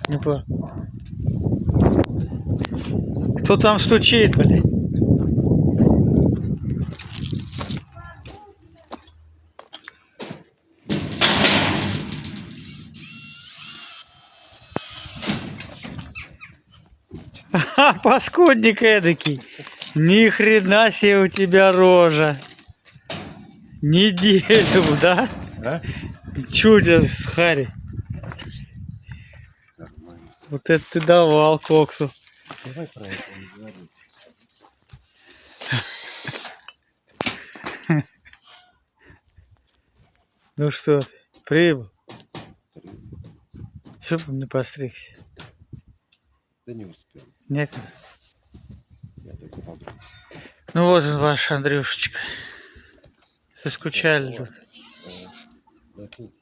Не по... Кто там стучит, блядь? Ха, паскудник эдакий. Ни хрена себе у тебя рожа. Неделю, да? А? Чё у тебя с Харри? Нормально. Вот это ты давал коксу. Давай про это не говори. Ну что ты, прибыл? Чё бы не постригся? Да не успел. Некогда. Я только подумал. Ну вот он ваш Андрюшечка. Соскучали тут. Да тут